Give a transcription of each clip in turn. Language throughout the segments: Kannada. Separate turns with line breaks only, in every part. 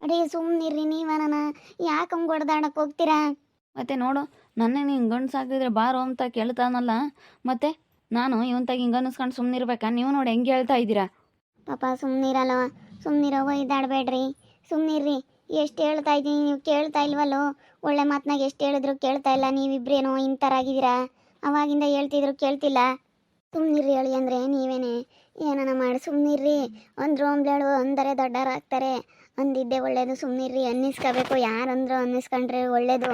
ಅಡೇ ಸುಮ್ಮನಿರ್ರಿ ನೀವನ ಯಾಕೆ ಹಂಗೆ ಹೊಡೆದಾಡಕ್ಕೆ ಹೋಗ್ತೀರಾ?
ಮತ್ತೆ ನೋಡು, ನನ್ನೇ ನೀನು ಗಂಡ್ಸು ಆಗಿದ್ರೆ ಬಾರೋ ಅಂತ ಕೇಳ್ತಾನಲ್ಲ. ಮತ್ತೆ ನಾನು ಇವನ್ತಾಗ ಹಿಂಗೆ ಅನ್ನಿಸ್ಕೊಂಡು ಸುಮ್ಮನಿರ್ಬೇಕಾ? ನೀವು ನೋಡಿ ಹೆಂಗೆ ಹೇಳ್ತಾ ಇದ್ದೀರಾ.
ಪಾಪ ಸುಮ್ಮನಿರಲ್ವ, ಸುಮ್ಮನಿರೋ ಒಯ್ದಾಡಬೇಡ್ರಿ, ಸುಮ್ಮನಿರ್ರಿ. ಎಷ್ಟು ಹೇಳ್ತಾ ಇದ್ದೀನಿ, ನೀವು ಕೇಳ್ತಾ ಇಲ್ವಲ್ಲೋ? ಒಳ್ಳೆ ಮಾತನಾಗ ಎಷ್ಟು ಹೇಳಿದ್ರು ಕೇಳ್ತಾ ಇಲ್ಲ. ನೀವಿಬ್ರೇನೋ ಇಂಥರಾಗಿದ್ದೀರಾ, ಅವಾಗಿಂದ ಹೇಳ್ತಿದ್ರು ಕೇಳ್ತಿಲ್ಲ. ಸುಮ್ಮನಿರ್ರಿ ಹೇಳಿ ಅಂದರೆ ನೀವೇನೆ ಏನನ ಮಾಡಿ ಸುಮ್ಮನಿರ್ರಿ. ಅಂದ್ರು ಅಂಬ್ಲೇಳು ಅಂದರೆ ದೊಡ್ಡವರಾಗ್ತಾರೆ, ಅಂದಿದ್ದೆ ಒಳ್ಳೇದು. ಸುಮ್ಮನಿರ್ರಿ, ಅನ್ನಿಸ್ಕೋಬೇಕು. ಯಾರಂದ್ರು ಅನ್ನಿಸ್ಕೊಂಡ್ರೆ ಒಳ್ಳೇದು.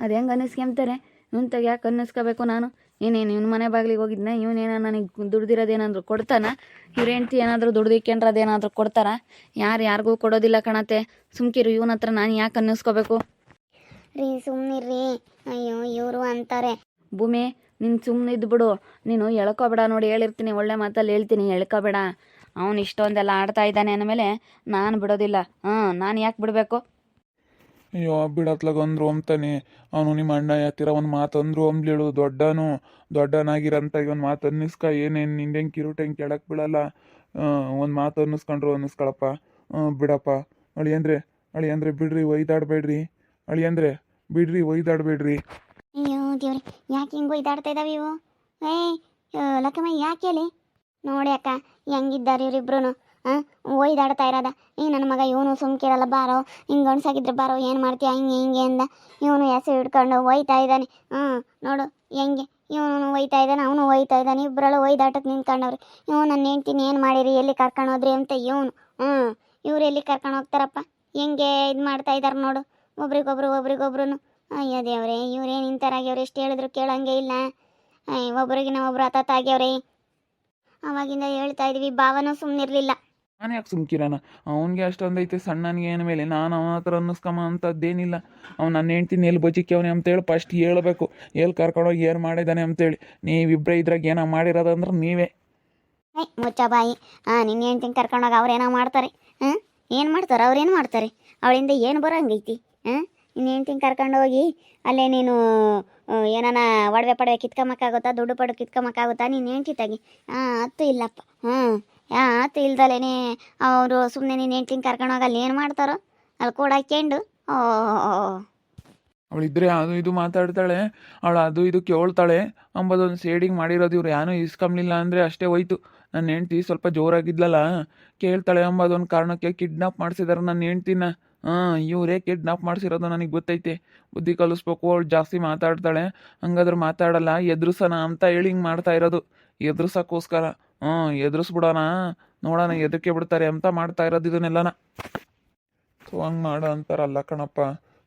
ಅದು ಹೆಂಗೆ ಅನ್ನಿಸ್ಕೊಂತಾರೆ? ಇವನ್ತಾಗ ಯಾಕೆ ಅನ್ನಿಸ್ಕೋಬೇಕು ನಾನು? ಏನೇನು ಇವ್ನ ಮನೆ ಬಾಗಿಲಿಗೆ ಹೋಗಿದ್ನ? ಇವನೇನೋ ನನಗೆ ದುಡ್ದಿರೋದೇನಾದರೂ ಕೊಡ್ತಾನ? ಇವ್ರ ಹೆಂಡ್ತಿ ಏನಾದರೂ ದುಡ್ದಿಕ್ಕೇನ್ರದೇನಾದರೂ ಕೊಡ್ತಾರ? ಯಾರಿಗೂ ಕೊಡೋದಿಲ್ಲ ಕಣತೆ. ಸುಮ್ಕಿರು, ಇವನ ಹತ್ರ ನಾನು ಯಾಕೆ ಅನ್ನಿಸ್ಕೋಬೇಕು?
ರೀ ಸುಮ್ಮನಿರ್ರಿ. ಅಯ್ಯೋ ಇವರು ಅಂತಾರೆ.
ಭೂಮಿ, ನೀನು ಸುಮ್ಮನೆ ಇದ್ಬಿಡು. ನೀನು ಎಳ್ಕೊಬೇಡ. ನೋಡಿ ಹೇಳಿರ್ತೀನಿ, ಒಳ್ಳೆ ಮಾತಲ್ಲಿ ಹೇಳ್ತೀನಿ, ಎಳ್ಕೊಬೇಡ. ಅವನು ಇಷ್ಟೊಂದೆಲ್ಲ ಆಡ್ತಾ ಇದ್ದಾನೆ ಅಂದಮೇಲೆ ನಾನು ಬಿಡೋದಿಲ್ಲ. ನಾನು ಯಾಕೆ ಬಿಡಬೇಕು?
ಅಯ್ಯೋ ಬಿಡತ್ಲಾಗ ಅಂದ್ರು ಅಂತಾನೆ. ಅವನು ನಿಮ್ಮ ಅಣ್ಣ ಯಾತಿರ ಒಂದು ಮಾತು ಅಂದ್ರು ಅಂಬ್ಲೇಳು. ದೊಡ್ಡನಾಗಿರಂತ ಒಂದು ಮಾತು ಅನ್ನಿಸ್ಕ. ಏನೇನು ನಿಂದೆಂಗೆ ಕಿರುಟೆಂಗೆ ಕೆಳಕ್ಕೆ ಬೀಳಲ್ಲ. ಒಂದು ಮಾತು ಅನ್ನಿಸ್ಕೊಂಡ್ರು ಅನ್ನಿಸ್ಕೊಳಪ್ಪ. ಬಿಡಪ್ಪ ಅಳಿ ಅಂದ್ರೆ ಬಿಡ್ರಿ, ಒಯ್ದಾಡಬೇಡ್ರಿ. ಒಯ್ದಾಡಬೇಡ್ರಿ.
ಅಯ್ಯೋ ದೇವ್ರಿ, ಯಾಕೆ ಹಿಂಗೆ ಒಯ್ದಾಡ್ತಾ ಇದ್ದಾವೆ ಇವು? ಏಯ್ ಲಕ್ಕಮ್ಮ, ಯಾಕೆ ಹೇಳಿ? ನೋಡಿ ಅಕ್ಕ ಹೆಂಗಿದ್ದಾರೆ ಇವರಿಬ್ರು. ಒಯ್ದಾಡ್ತಾ ಇರೋದ. ನನ್ನ ಮಗ ಇವನು ಸುಮ್ಕಿರಲ್ಲ. ಬಾರೋ, ಹಿಂಗೆ ಗಂಡ್ಸಾಗಿದ್ರೆ ಬಾರೋ, ಏನು ಮಾಡ್ತೀಯ ಹಿಂಗೆ ಅಂದ. ಇವನು ಹೆಸರು ಹಿಡ್ಕೊಂಡು ಒಯ್ತಾ ಇದ್ದಾನೆ. ನೋಡು ಹೆಂಗೆ ಇವನು ಒಯ್ತಾ ಇದ್ದಾನೆ, ಅವನು ಒಯ್ತಾ ಇದ್ದಾನೆ. ಇಬ್ಬರಳು ಒಯ್ದಾಟಕ್ಕೆ ನಿಂತ್ಕೊಂಡವ್ರಿ. ಇವನು ನನ್ನ ಹೆಂಡ್ತಿನ ಏನು ಮಾಡಿರಿ, ಎಲ್ಲಿ ಕರ್ಕೊಂಡು ಹೋದ್ರಿ ಅಂತ ಇವನು. ಇವ್ರು ಎಲ್ಲಿ ಕರ್ಕೊಂಡು ಹೋಗ್ತಾರಪ್ಪ? ಹೆಂಗೆ ಇದು ಮಾಡ್ತಾ ಇದ್ದಾರೆ ನೋಡು, ಒಬ್ರಿಗೊಬ್ರು. ಅಯ್ಯೋ ದೇವ್ರೆ, ಇವ್ರೇನು ಇಂಥರಾಗ್ಯವ್ರು, ಎಷ್ಟು ಹೇಳಿದ್ರು ಕೇಳಂಗೆ ಇಲ್ಲ. ಒಬ್ರಿಗಿನ ಒಬ್ರು ಹತ್ತಾಗ್ಯವ್ರಿ. ಅವಾಗಿಂದ ಹೇಳ್ತಾ ಇದೀವಿ, ಭಾವನೂ ಸುಮ್ಮನಿರ್ಲಿಲ್ಲ.
ನಾನು ಯಾಕೆ ಸುಮ್ಕಿರಾನ? ಅವನಿಗೆ ಅಷ್ಟೊಂದೈತೆ ಸಣ್ಣನಿಗೆ ಏನ ಮೇಲೆ. ನಾನು ಅವನ ಹತ್ರ ಅನ್ನಿಸ್ಕಮ್ಮ ಅಂಥದ್ದೇನಿಲ್ಲ. ಅವ್ನು ನನ್ನ ಹೆಂಡ್ತಿನ ಎಲ್ಲಿ ಬಜಿಕ್ಯವನೆ ಅಂತೇಳಿ ಫಸ್ಟ್ ಹೇಳ್ಬೇಕು. ಎಲ್ಲಿ ಕರ್ಕೊಂಡೋಗಿ ಏನು ಮಾಡಿದ್ದಾನೆ ಅಂತೇಳಿ. ನೀವಿಬ್ಬರೇ ಇದ್ರಾಗ ಏನೋ ಮಾಡಿರೋದಂದ್ರೆ ನೀವೇ.
ಮುಚ್ಚ ಬಾಯಿ. ನಿನ್ನ ಹೆಂಡ್ತಿನ ಕರ್ಕೊಂಡೋಗಿ ಅವ್ರೇನೋ ಮಾಡ್ತಾರೆ. ಏನು ಮಾಡ್ತಾರೆ? ಅವ್ರೇನು ಮಾಡ್ತಾರೆ? ಅವಳಿಂದ ಏನು ಬರೋಂಗೈತಿ? ನಿನ್ನ ಹೆಂಡ್ತಿನ ಕರ್ಕೊಂಡೋಗಿ ಅಲ್ಲೇ ನೀನು ಏನಾನ ಒಡವೆ ಪಡವೆ ಕಿತ್ಕೊಂಬಕ್ಕಾಗುತ್ತಾ? ದುಡ್ಡು ಪಡು ಕಿತ್ಕೊಂಬಕ್ಕಾಗುತ್ತಾ ನಿನ್ನ ಹೆಂಡ್ತಿ ತಾಗಿ? ಅತ್ತು ಇಲ್ಲಪ್ಪ. ಅತ್ತು ಇಲ್ದಲೇನೆ ಅವರು ಸುಮ್ಮನೆ ನಿನ್ನ ಹೆಂಡ್ತಿನ ಕರ್ಕೊಂಡೋಗಿ ಅಲ್ಲಿ ಏನು ಮಾಡ್ತಾರೋ ಅಲ್ಲಿ ಕೂಡ ಹಾಕ್ಯಂಡು
ಅವಳಿದ್ರೆ ಅದು ಇದು ಮಾತಾಡ್ತಾಳೆ. ಅವಳು ಅದು ಇದು ಕೇಳ್ತಾಳೆ ಅಂಬೋದೊಂದು ಸೇಡಿಂಗ್ ಮಾಡಿರೋದು ಇವ್ರು. ಏನೂ ಇಸ್ಕೊಂಬ್ಲಿಲ್ಲ ಅಂದರೆ ಅಷ್ಟೇ ಹೋಯ್ತು. ನನ್ನ ಹೆಂಡ್ತಿ ಸ್ವಲ್ಪ ಜೋರಾಗಿದ್ಲಲ್ಲ, ಕೇಳ್ತಾಳೆ ಅಂಬೋದೊಂದು ಕಾರಣಕ್ಕೆ ಕಿಡ್ನಾಪ್ ಮಾಡಿಸಿದಾರೆ ನನ್ನ ಹೆಂಡ್ತಿನ. ಇವರೇ ಕಿಡ್ನಾಪ್ ಮಾಡಿಸಿರೋದು ನನಗೆ ಗೊತ್ತೈತೆ. ಬುದ್ಧಿ ಕಲಿಸ್ಬೇಕು. ಅವಳು ಜಾಸ್ತಿ ಮಾತಾಡ್ತಾಳೆ, ಹಂಗಾದ್ರೆ ಮಾತಾಡಲ್ಲ, ಎದುರಿಸೋಣ ಅಂತ ಹೇಳಿ ಹಿಂಗೆ ಮಾಡ್ತಾ ಇರೋದು. ಎದುರ್ಸೋಕ್ಕೋಸ್ಕರ ಎದುರಿಸ್ಬಿಡೋಣ, ನೋಡೋಣ ಎದಕ್ಕೆ ಬಿಡ್ತಾರೆ ಅಂತ ಮಾಡ್ತಾ ಇರೋದು ಇದನ್ನೆಲ್ಲನ. ಸೊ ಹಂಗೆ ಮಾಡೋ ಅಂತಾರಲ್ಲ ಕಣಪ್ಪ.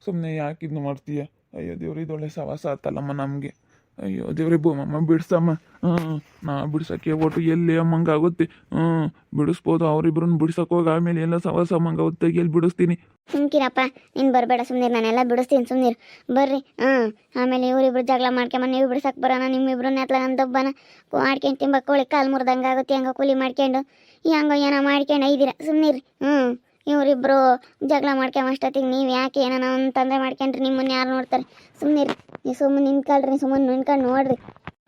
ಸುಮ್ಮನೆ ಯಾಕೆ ಇದನ್ನು ಮಾಡ್ತೀಯ? ಅಯ್ಯೋ ದೇವ್ರಿ, ಇದೊಳ್ಳೆ ಸವಾಸ ಆತಲ್ಲಮ್ಮ ನಮಗೆ. ಅಯ್ಯೋ ದೇವ್ರಿ, ಭೂಮಮ್ಮ ಬಿಡ್ಸಮ್ಮ. ನಾ ಬಿಡ್ಸೋಕ್ಕೆ ಒಟ್ಟು ಎಲ್ಲಿ ಅಮ್ಮಂಗಾಗುತ್ತೆ. ಬಿಡಿಸ್ಬೋದು. ಅವ್ರಿಬ್ರನ್ನ ಬಿಡ್ಸೋಕೆ ಹೋಗಿ ಆಮೇಲೆ ಎಲ್ಲ ಸವಾಸ ಅಮ್ಮಂಗಾಗುತ್ತೆ. ಎಲ್ಲಿ ಬಿಡಿಸ್ತೀನಿ?
ಸುಮ್ಕಿರಪ್ಪ, ನೀನು ಬರಬೇಡ, ಸುಮ್ಮನಿರು. ನಾನೆಲ್ಲ ಬಿಡಿಸ್ತೀನಿ, ಸುಮ್ಮನಿರು. ಬರ್ರಿ. ಆಮೇಲೆ ಇವರಿಬ್ರು ಜಗಳ ಮಾಡ್ಕೊಂಬ, ನೀವು ಬಿಡ್ಸಕ್ಕೆ ಬರೋಣ. ನಿಮ್ಮಿಬ್ರನ್ನ ಎತ್ಲಾಗ ಅಂತೊಬ್ಬನ ಮಾಡ್ಕೊಂಡು ತಿಂಬಕ್ಕೋಳಿ ಕಾಲು ಮುರಿದಂಗೆ ಆಗುತ್ತೆ. ಹೆಂಗೋ ಕೂಲಿ ಮಾಡ್ಕೊಂಡು ಹೆಂಗೋ ಏನೋ ಮಾಡ್ಕೊಂಡು ಐದಿರ. ಸುಮ್ಮನಿರಿ. ಇವರಿಬ್ರು ಜಗಳ ಮಾಡ್ಕೊಂಬಷ್ಟೊತ್ತಿಗೆ ನೀವು ಯಾಕೆ ಏನೋ ಒಂದು ತೊಂದರೆ ಮಾಡ್ಕೊಂಡ್ರಿ, ನಿಮ್ಮನ್ನ ಯಾರು ನೋಡ್ತಾರೆ? ಸುಮ್ಮನಿರಿ. ನೀವು ಸುಮ್ಮನೆ ನಿಂತ್ಕೊಳ್ರಿ, ಸುಮ್ಮನೆ ನಿಂತ್ಕೊಂಡು ನೋಡ್ರಿ.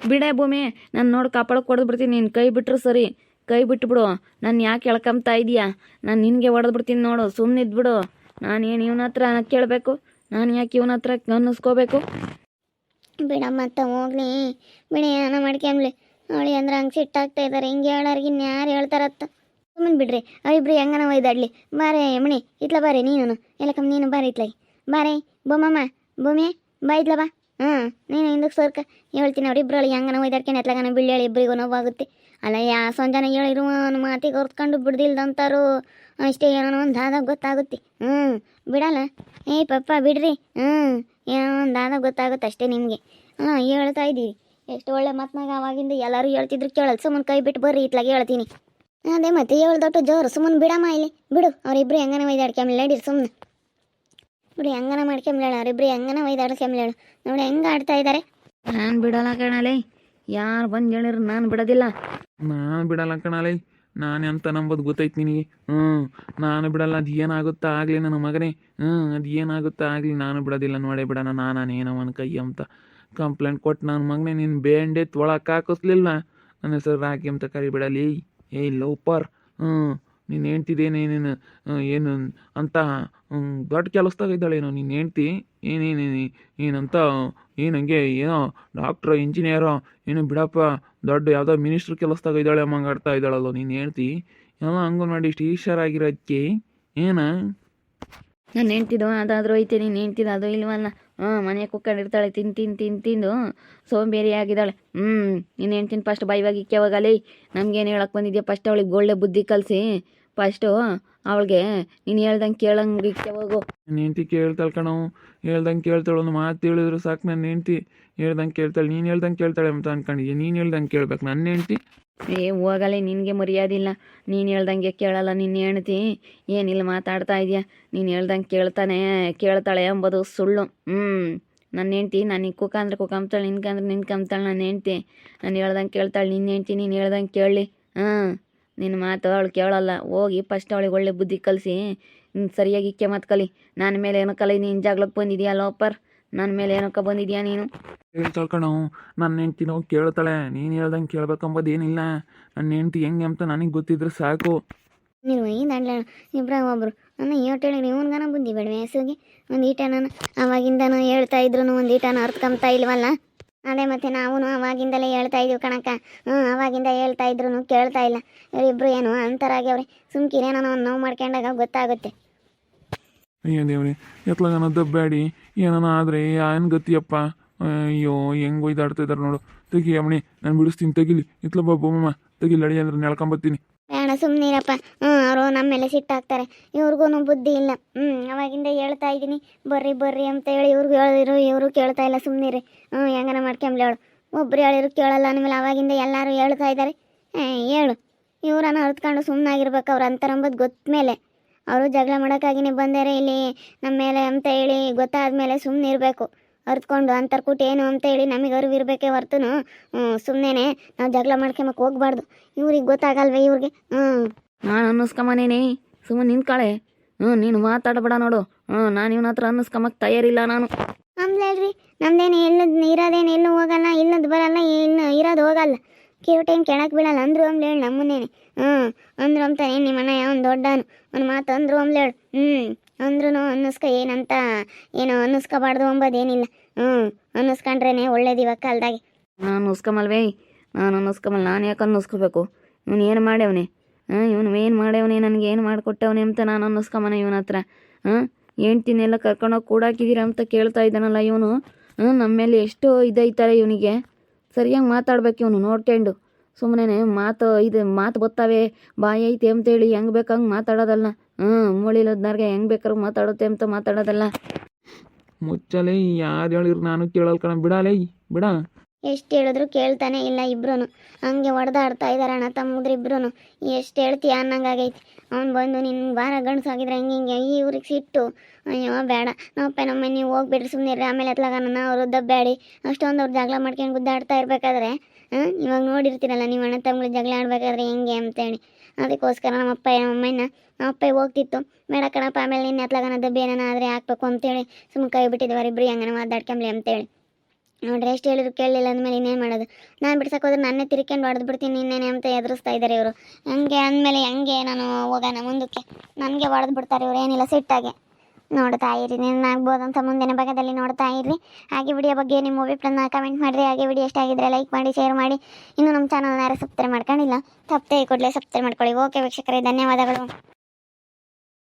ಬಿಡೇ ಭೂಮಿ, ನಾನು ನೋಡಿ ಕಾಪಾಡಕ್ಕೆ ಹೊಡೆದು ಬಿಡ್ತೀನಿ. ನೀನು ಕೈ ಬಿಟ್ಟರು ಸರಿ, ಕೈ ಬಿಟ್ಬಿಡು. ನಾನು ಯಾಕೆ ಎಳ್ಕೊಂಬ್ತಾ ಇದೀಯಾ? ನಾನು ನಿನಗೆ ಹೊಡೆದು ಬಿಡ್ತೀನಿ ನೋಡು. ಸುಮ್ಮನೆ ಇದ್ಬಿಡು. ನಾನೇನು ಇವನ ಹತ್ರ ಕೇಳಬೇಕು? ನಾನು ಯಾಕೆ ಇವನ ಹತ್ರ ಅನ್ನಿಸ್ಕೋಬೇಕು?
ಬಿಡಮ್ಮತ್ತ ಹೋಗ್ಲಿ, ಬಿಡಿ. ಏನೋ ಮಾಡ್ಕೊಂಬ್ಲಿ. ನೋಡಿ ಅಂದ್ರೆ ಹಂಗೆ ಸಿಟ್ಟಾಗ್ತಾ ಇದ್ದಾರೆ. ಹಿಂಗೆ ಹೇಳೋರ್ಗೆ ಇನ್ಯಾರು ಹೇಳ್ತಾರತ್ತ? ಸುಮ್ಮನೆ ಬಿಡ್ರಿ. ಅವರಿಬ್ರು ಹೆಂಗನ ಒಯ್ದಾಡ್ಲಿ. ಬಾರೆ ಯಮಣಿ, ಇತ್ಲ ಬಾರೆ ನೀನು. ಎಲ್ಲಕಮ್ಮ ನೀನು ಬಾರೆ ಇತ್ಲಾಗಿ. ಬಾರೆ ಬೊಮ್ಮಮ್ಮ, ಭೂಮಿ ಬಾ ಇತ್ಲ ಬಾ. ನೀನು ಹಿಂದಕ್ಕೆ ಸರ್ಕ ಹೇಳ್ತೀನಿ. ಅವರಿಬ್ರೊಳಗೆ ಹೆಂಗನ ಒಯ್ದಾಡ್ಕೊಂಡು ಎತ್ಲಾಗನ ಬೀಳ್ಳಿ ಇಬ್ಬರಿಗೂ ನೋವಾಗುತ್ತೆ. ಅಲ್ಲ, ಸಂಜಾನ ಹೇಳಿರುವ ಮಾತಿಗೆ ಹೊರ್ತ್ಕೊಂಡು ಬಿಡ್ದಿಲ್ದಂತಾರು ಅಷ್ಟೇ. ಏನೋ ಒಂದು ಆದಾಗ ಗೊತ್ತಾಗುತ್ತೆ. ಬಿಡಲ್ಲ. ಪಪ್ಪ ಬಿಡ್ರಿ. ಏನೋ ಒಂದು ಆದಾಗ ಗೊತ್ತಾಗುತ್ತೆ ಅಷ್ಟೇ ನಿಮಗೆ. ಹೇಳ್ತಾ ಇದ್ದೀವಿ. ಎಷ್ಟು ಒಳ್ಳೆ ಮಾತನಾಗ ಅವಾಗಿಂದ ಎಲ್ಲರೂ ಹೇಳ್ತಿದ್ರು ಕೇಳಲ್ಲ. ಸುಮ್ಮನೆ ಕೈ ಬಿಟ್ಟು ಬರ್ರಿ ಇತ್ಲಾಗ ಹೇಳ್ತೀನಿ. ಅದೇ ಮತ್ತೆ ಏಳು ದೊಡ್ಡ ಜೋರು. ಸುಮ್ಮನೆ ಬಿಡಮ್ಮ ಇಲ್ಲಿ ಬಿಡು. ಅವರಿಬ್ರು ಹೆಂಗನ ಒಯ್ದಾಡ್ಕೊಂಬ್ಲಿ ನಡೀರಿ. ಸುಮ್ಮನೆ ಬಿಡಿ, ಹೆಂಗನ ಮಾಡ್ಕೊಂಬ್ಲೇಳು. ಅವರಿಬ್ರು ಹೆಂಗನ ಒಯ್ದಾಡ್ಕೊಂಬ್ಲೇಳು. ನೋಡಿ ಹೆಂಗೆ ಆಡ್ತಾ ಇದ್ದಾರೆ.
ನಾನು ಬಿಡಲ್ಲ ಕಣಲೆ. ಯಾರು ಬಂದು ಹೇಳಿದ್ರು ನಾನು ಬಿಡೋದಿಲ್ಲ.
ನಾನು ಬಿಡಲ್ಲ ಕಣಲೆ. ನಾನು ಅಂತ ನಂಬೋದು ಗೊತ್ತೈತೆ ನಿನಗೆ. ನಾನು ಬಿಡಲ್ಲ. ಅದು ಏನಾಗುತ್ತಾ ಆಗಲಿ ನನ್ನ ಮಗನೇ. ಅದು ಏನಾಗುತ್ತಾ ಆಗಲಿ, ನಾನು ಬಿಡೋದಿಲ್ಲ. ನೋಡೇ ಬಿಡೋಣ. ನಾನೇನೋ ಒಂದು ಕೈ ಅಂತ ಕಂಪ್ಲೇಂಟ್ ಕೊಟ್ಟು ನನ್ನ ಮಗನೇ ನೀನು ಬೇಂಡೆ ತೊಳಕ್ಕೆ ಹಾಕಿಸ್ಲಿಲ್ಲ. ನನ್ನ ಹೆಸರು ರಾಕಿ ಅಂತ ಕರಿಬಿಡಲಿ. ಏಯ್ ಲೋಪರ್. ನೀನು ಹೆಂಡ್ತಿದೇನೇನೇನು ಏನು ಅಂತ ದೊಡ್ಡ ಕೆಲಸದಾಗ ಇದ್ದಾಳೇನೋ ನಿನ್ನ ಹೆಂಡ್ತಿ ಏನಂತ ಹಂಗೆ ಏನೋ ಡಾಕ್ಟ್ರೋ ಇಂಜಿನಿಯರೋ ಏನು ಬಿಡಪ್ಪ ದೊಡ್ಡ ಯಾವುದೋ ಮಿನಿಸ್ಟ್ರ್ ಕೆಲಸದಾಗ ಇದ್ದಾಳೆ ಅಮ್ಮಂಗೆ ಆಡ್ತಾ ಇದ್ದಾಳಲ್ಲೋ ನೀನು ಹೆಂಡ್ತಿ ಎಲ್ಲ ಅಂಗನವಾಡಿ ಇಷ್ಟು ಈಶ್ವರಾಗಿರೋದಕ್ಕೆ ಏನ
ನಾನು ಹೆಂಡ್ತಿದ್ದು ಅದಾದರೂ ಐತೆ ನೀನು ಹೆಂಡ್ತಿದ್ದು ಅದು ಇಲ್ವಲ್ಲ ಮನೆ ಕುಕ್ಕಂಡಿರ್ತಾಳೆ ತಿಂದು ಸೋಂಬೇರಿ ಆಗಿದ್ದಾಳೆ ನೀನು ಹೆಂಡ್ತಿನ ಫಸ್ಟ್ ಬಾಯಿವಾಗಿ ಇಕ್ಕೆವಾಗಲೇ ನಮ್ಗೇನು ಹೇಳಕ್ಕೆ ಬಂದಿದ್ಯಾ ಫಸ್ಟ್ ಅವಳಿಗೆ ಒಳ್ಳೆ ಬುದ್ಧಿ ಕಲಿಸಿ ಫಸ್ಟು ಅವಳಿಗೆ ನೀನು ಹೇಳ್ದಂಗೆ ಕೇಳಂಗೆ ಇಕ್ಕೆ ಹೋಗು.
ನನ್ನ ಹೆಂಡ್ತಿ ಕೇಳ್ತಾಳೆ ಕಣವು, ಹೇಳ್ದಂಗೆ ಕೇಳ್ತಾಳೆ, ಒಂದು ಮಾತು ಹೇಳಿದ್ರು ಸಾಕು ನನ್ನ ಹೆಂಡ್ತಿ ಹೇಳ್ದಂಗೆ ಕೇಳ್ತಾಳೆ. ನೀನು ಹೇಳ್ದಂಗೆ ಕೇಳ್ತಾಳೆ ಅಂತ ಅನ್ಕೊಂಡಿದ್ಯಾ? ನೀನು ಹೇಳ್ದಂಗೆ ಕೇಳ್ಬೇಕು ನನ್ನ ಹೆಂಡ್ತಿ.
ಹೋಗಲೇ ನಿನಗೆ ಮರ್ಯಾದಿಲ್ಲ, ನೀನು ಹೇಳ್ದಂಗೆ ಕೇಳಲ್ಲ ನಿನ್ನ ಹೆಂಡ್ತಿ. ಏನಿಲ್ಲ ಮಾತಾಡ್ತಾ ಇದೆಯಾ, ನೀನು ಹೇಳ್ದಂಗೆ ಕೇಳ್ತಾಳೆ ಎಂಬುದು ಸುಳ್ಳು. ನನ್ನ ಹೆಂಡ್ತಿ ನನಗೆ ಕುಕ್ಕಂದ್ರೆ ಕುಕ್ಕಂಬ್ತಾಳೆ, ನಿನ್ಕಂದ್ರೆ ನಿನ್ಕಂಬ್ತಾಳೆ ನನ್ನ ಹೆಂಡ್ತಿ. ನಾನು ಹೇಳ್ದಂಗೆ ಕೇಳ್ತಾಳೆ ನಿನ್ನ ಹೆಂಡ್ತಿ. ನೀನು ಹೇಳ್ದಂಗೆ ಕೇಳಲಿ. ನಿನ್ನ ಮಾತು ಅವಳು ಕೇಳಲ್ಲ. ಹೋಗಿ ಫಸ್ಟ್ ಅವಳಿಗೆ ಒಳ್ಳೆ ಬುದ್ಧಿ ಕಲಿಸಿ ಸರಿಯಾಗಿ ಇಕ್ಕೆ ಮಾತು ಕಲಿ. ನನ್ನ ಮೇಲೆ ಏನೋ ಕಲಿ, ನೀನು ಜಾಗ್ಲಕ್ಕೆ ಬಂದಿದ್ಯಾ ಲೋಪರ್, ನನ್ನ ಮೇಲೆ ಏನಕ್ಕ ಬಂದಿದ್ಯಾ ನೀನು?
ಹೇಳ್ತಾಳೆ ಕಣವು, ನನ್ನ ಹೆಂಡ್ತಿ ನಾವು ಕೇಳ್ತಾಳೆ. ನೀನು ಹೇಳ್ದಂಗೆ ಕೇಳ್ಬೇಕಂಬೋದು ಏನಿಲ್ಲ. ನನ್ನ ಹೆಂಡ್ತಿ ಹೆಂಗೆ ಅಂತ ನನಗೆ ಗೊತ್ತಿದ್ರೆ ಸಾಕು.
ನೀವು ದಾಂಡ್ಲ ಇಬ್ರಾಗ ಒಬ್ರು ನನ್ನ ಏಟು ಹೇಳಿರಿ ಇವನ್ಗನ ಬುದ್ಧಿ ಬೇಡ ಹೆಸುಗೆ ಒಂದು ಈಟನ ಅವಾಗಿಂದನೂ ಹೇಳ್ತಾ ಇದ್ರು ಒಂದು ಈಟನ ಅರ್ತ್ಕೊಂಬ್ತಾ ಇಲ್ವಲ್ಲ. ಅದೇ ಮತ್ತೆ ನಾವು ಅವಾಗಿಂದಲೇ ಹೇಳ್ತಾ ಇದೀವಿ ಕಣಕ್ಕ. ಅವಾಗಿಂದ ಹೇಳ್ತಾ ಇದ್ರು ಕೇಳ್ತಾ ಇಲ್ಲ. ಇವರಿಬ್ರು ಏನು ಅಂತರಾಗ್ಯವ್ರಿ. ಸುಮ್ಕಿರೇನೋ ಒಂದು ನೋವು ಮಾಡ್ಕೊಂಡಾಗ ಗೊತ್ತಾಗುತ್ತೆ.
ಅಯ್ಯೋ ದೇವ್ರಿ, ಎತ್ಲಾಗನ ದಬ್ಬಾಡಿ ಏನೋ ಆದರೆ ಏನು ಗತಿಯಪ್ಪ. ಅಯ್ಯೋ ಹೆಂಗೆ ಒಯ್ದಾಡ್ತಾ ಇದ್ದಾರೆ ನೋಡು. ತೆಗಿ ಅಮ್ಮಣಿ, ನಾನು ಬಿಡಿಸ್ತೀನಿ, ತೆಗಿಲಿ. ಇತ್ಲ ಬಾಬಮ್ಮ ತೆಗಿಲಿ, ಅಡಿ ಅಂದ್ರೆ ನೆಳ್ಕೊಂಬತ್ತೀನಿ.
ಬೇಡ ಸುಮ್ಮನಿರಪ್ಪ. ಅವರು ನಮ್ಮ ಮೇಲೆ ಸಿಟ್ಟಾಗ್ತಾರೆ. ಇವ್ರಿಗೂ ಬುದ್ಧಿ ಇಲ್ಲ. ಅವಾಗಿಂದ ಹೇಳ್ತಾ ಇದ್ದೀನಿ ಬರ್ರಿ ಅಂತ ಹೇಳಿ ಇವ್ರಿಗೂ ಹೇಳಿದ್ರು, ಇವರು ಕೇಳ್ತಾ ಇಲ್ಲ. ಸುಮ್ಮನಿರಿ. ಹೆಂಗನ ಮಾಡ್ಕೊಂಬ್ಲಿ ಅವಳು. ಒಬ್ರು ಹೇಳಿದ್ರು ಕೇಳಲ್ಲ ಅಂದಮೇಲೆ ಅವಾಗಿಂದ ಎಲ್ಲರೂ ಹೇಳ್ತಾ ಇದ್ದಾರೆ. ಹೇಳು, ಇವ್ರನ್ನ ಅರ್ತ್ಕೊಂಡು ಸುಮ್ಮನಾಗಿರ್ಬೇಕು. ಅವ್ರು ಅಂತಾರಂಬೋದು ಗೊತ್ತ ಮೇಲೆ ಅವರು ಜಗಳ ಮಾಡೋಕ್ಕಾಗಿನೇ ಬಂದರೆ ಇಲ್ಲಿ ನಮ್ಮ ಮೇಲೆ ಅಂತ ಹೇಳಿ ಗೊತ್ತಾದ್ಮೇಲೆ ಸುಮ್ಮನೆ ಇರಬೇಕು. ಅರ್ತ್ಕೊಂಡು ಅಂತರ್ಕೂಟ ಏನು ಅಂತ ಹೇಳಿ ನಮಗೆ ಅರಿವಿರ್ಬೇಕೇ ಹೊರ್ತುನು ಸುಮ್ಮನೆ ನಾವು ಜಗಳ ಮಾಡ್ಕೊಂಬಕ್ಕೆ ಹೋಗ್ಬಾರ್ದು. ಇವ್ರಿಗೆ ಗೊತ್ತಾಗಲ್ವೇ ಇವ್ರಿಗೆ?
ನಾನು ಅನ್ನಿಸ್ಕೊಂಬನೇನೆ, ಸುಮ್ಮನೆ ನಿಂತ್ಕಳೆ. ನೀನು ಮಾತಾಡಬೇಡ ನೋಡು. ನಾನು ಇವನ ಹತ್ರ ಅನ್ನಿಸ್ಕೊಂಬಕ್ಕೆ ತಯಾರಿಲ್ಲ ನಾನು.
ನಮ್ದು ಹೇಳ್ರಿ, ನಮ್ದೇನು ಇರೋದೇನು ಎಲ್ಲೂ ಹೋಗಲ್ಲ, ಇಲ್ಲದ್ದು ಬರಲ್ಲ, ಇರೋದು ಹೋಗಲ್ಲ. ಕಿರುಟೇನು ಕೆಳಕ್ಕೆ ಬೀಳಲ್ಲ. ಅಂದ್ರು ಅಂಬ್ಲು ಹೇಳಿ ನಮ್ಮನ್ನೇನೆ. ಅಂದ್ರು ಅಂತಾನೆ ನಿಮ್ಮಣ್ಣ ಯಾವನ್ ದೊಡ್ಡನು ಒಂದು ಮಾತು ಅಂದ್ರು ಅಂಬ್ಲು ಹೇಳು. ಅಂದ್ರೂ ಅನ್ನಿಸ್ಕ ಏನಂತ ಏನೋ ಅನ್ನಿಸ್ಕೋಬಾರ್ದು ಅಂಬೋದೇನಿಲ್ಲ. ಅನ್ನಿಸ್ಕೊಂಡ್ರೇನೆ ಒಳ್ಳೇದು ಇವಾಗ ಕಾಲದಾಗೆ.
ನಾನು ಅನ್ನಿಸ್ಕೊಂಬಲ್ವೇ? ನಾನು ಅನ್ನಿಸ್ಕೊಂಬಲ್ಲ. ನಾನು ಯಾಕೆ ಅನ್ನಿಸ್ಕೋಬೇಕು? ಇವನು ಏನು ಮಾಡ್ಯವನೆ? ಇವನು ಏನು ಮಾಡ್ಯವನೆ? ನನಗೆ ಏನು ಮಾಡಿಕೊಟ್ಟವನೆ ಅಂತ ನಾನು ಅನ್ನಿಸ್ಕೊಂಬನ ಇವನ ಹತ್ರ. ಹೆಂಡ್ತಿನೆಲ್ಲ ಕರ್ಕೊಂಡೋಗಿ ಕೂಡಾಕಿದ್ದೀರ ಅಂತ ಕೇಳ್ತಾ ಇದ್ದಾನಲ್ಲ ಇವನು. ನಮ್ಮ ಮೇಲೆ ಎಷ್ಟು ಇದೈತಾರೆ ಇವನಿಗೆ. ಸರಿಯಾಗಿ ಮಾತಾಡ್ಬೇಕು ಇವನು ನೋಡ್ಕೊಂಡು. ಸುಮ್ಮನೆ ಮಾತು ಬತ್ತಾವೆ ಬಾಯಿ ಐತೆ ಅಂತೇಳಿ ಹೆಂಗೆ ಬೇಕಂಗೆ ಮಾತಾಡೋದಲ್ಲ. ಮೂಳಿಲದ್ನಾರ್ಗೆ ಹೆಂಗೆ ಬೇಕಾದ್ರೂ ಮಾತಾಡುತ್ತೆ ಅಂತ ಮಾತಾಡೋದಲ್ಲ.
ಮುಚ್ಚಲೇ, ಯಾರು ಹೇಳಿರು ನಾನು ಕೇಳಲ್ ಕಣ. ಬಿಡಲೇ, ಬಿಡ.
ಎಷ್ಟು ಹೇಳಿದ್ರು ಕೇಳ್ತಾನೆ ಇಲ್ಲ ಇಬ್ರು. ಹಂಗೆ ಹೊಡೆದಾಡ್ತಾ ಇದ್ದಾರೆ ಅಣ್ಣ ತಮ್ಮದ್ರು ಇಬ್ರು. ಎಷ್ಟು ಹೇಳ್ತೀಯ ಅನ್ನಂಗಾಗೈತಿ. ಅವ್ನು ಬಂದು ನಿನ್ನ ವಾರ ಗಂಡಸಾಗಿದ್ರೆ ಹಿಂಗೆ ಇವ್ರಿಗೆ ಸಿಟ್ಟು. ಅಯ್ಯೋ ಬೇಡ ನಮ್ಮಪ್ಪ ನೀವು ಹೋಗ್ಬಿಡ್ರಿ ಸುಮ್ಮನೆ. ಆಮೇಲೆ ಎತ್ಲಾಗ ಅವರು ದಬ್ಬಾಡಿ ಅಷ್ಟೊಂದು ಅವ್ರು ಜಗಳ ಮಾಡ್ಕೊಂಡು ಗುದ್ದಾಡ್ತಾ ಇರ್ಬೇಕಾದ್ರೆ ಇವಾಗ ನೋಡಿರ್ತೀರಲ್ಲ ನೀವು ಅಣ್ಣ ತಮ್ಮಗಳು ಜಗಳ ಆಡ್ಬೇಕಾದ್ರೆ ಹೆಂಗೆ ಅಂತೇಳಿ. ಅದಕ್ಕೋಸ್ಕರ ನಮ್ಮಪ್ಪ ಹೋಗ್ತಿತ್ತು. ಬೇಡ ಕಣಪ್ಪ ಆಮೇಲೆ ನಿನ್ನ ಎತ್ಲಾಗನ ದಬ್ಬಿ ಏನಾನ ಆದರೆ ಹಾಕ್ಬೇಕು ಅಂತೇಳಿ ಸುಮ್ಮನೆ ಕೈ ಬಿಟ್ಟಿದ್ವಿ ಇಬ್ಬರು ಹೆಂಗನ ಮಾತಾಡ್ಕೊಂಬ್ಲಿ ಅಂತೇಳಿ. ನೋಡ್ರಿ ಎಷ್ಟು ಹೇಳಿದ್ರು ಕೇಳಲಿಲ್ಲ ಅಂದಮೇಲೆ ಇನ್ನೇನು ಮಾಡೋದು? ನಾನು ಬಿಡ್ಸೋಕೋದ್ರೆ ನನ್ನೇ ತಿರ್ಕೊಂಡು ಹೊಡೆದು ಬಿಡ್ತೀನಿ ಇನ್ನೇನೆ ಅಂತ ಎದುರಿಸ್ತಾ ಇದ್ದಾರೆ ಇವರು. ಹಂಗೆ ಅಂದಮೇಲೆ ಹೆಂಗೆ ನಾನು ಹೋಗೋಣ ಮುಂದಕ್ಕೆ? ನನಗೆ ಹೊಡೆದು ಬಿಡ್ತಾರೆ ಇವರು. ಏನಿಲ್ಲ ಸಿಟ್ಟಾಗೆ ನೋಡ್ತಾ ಇರಿ. ಆಗ್ಬೋದಂತ ಮುಂದಿನ ಭಾಗದಲ್ಲಿ ನೋಡ್ತಾ ಇರ್ರಿ. ಹಾಗೆ ವಿಡಿಯೋ ಬಗ್ಗೆ ನಿಮ್ಮ ಅಭಿಪ್ರಾಯನ ಕಮೆಂಟ್ ಮಾಡಿರಿ. ಹಾಗೆ ವಿಡಿಯೋ ಇಷ್ಟ ಆಗಿದ್ರೆ ಲೈಕ್ ಮಾಡಿ, ಶೇರ್ ಮಾಡಿ. ಇನ್ನೂ ನಮ್ಮ ಚಾನಲ್ನ ಯಾರು ಸಬ್ಸ್ಕ್ರೈಬ್ ಮಾಡ್ಕೊಂಡಿಲ್ಲ ತಪ್ಪದೆ ಕೂಡಲೇ ಸಬ್ಸ್ಕ್ರೈಬ್ ಮಾಡ್ಕೊಳ್ಳಿ. ಓಕೆ ವೀಕ್ಷಕರೇ, ಧನ್ಯವಾದಗಳು.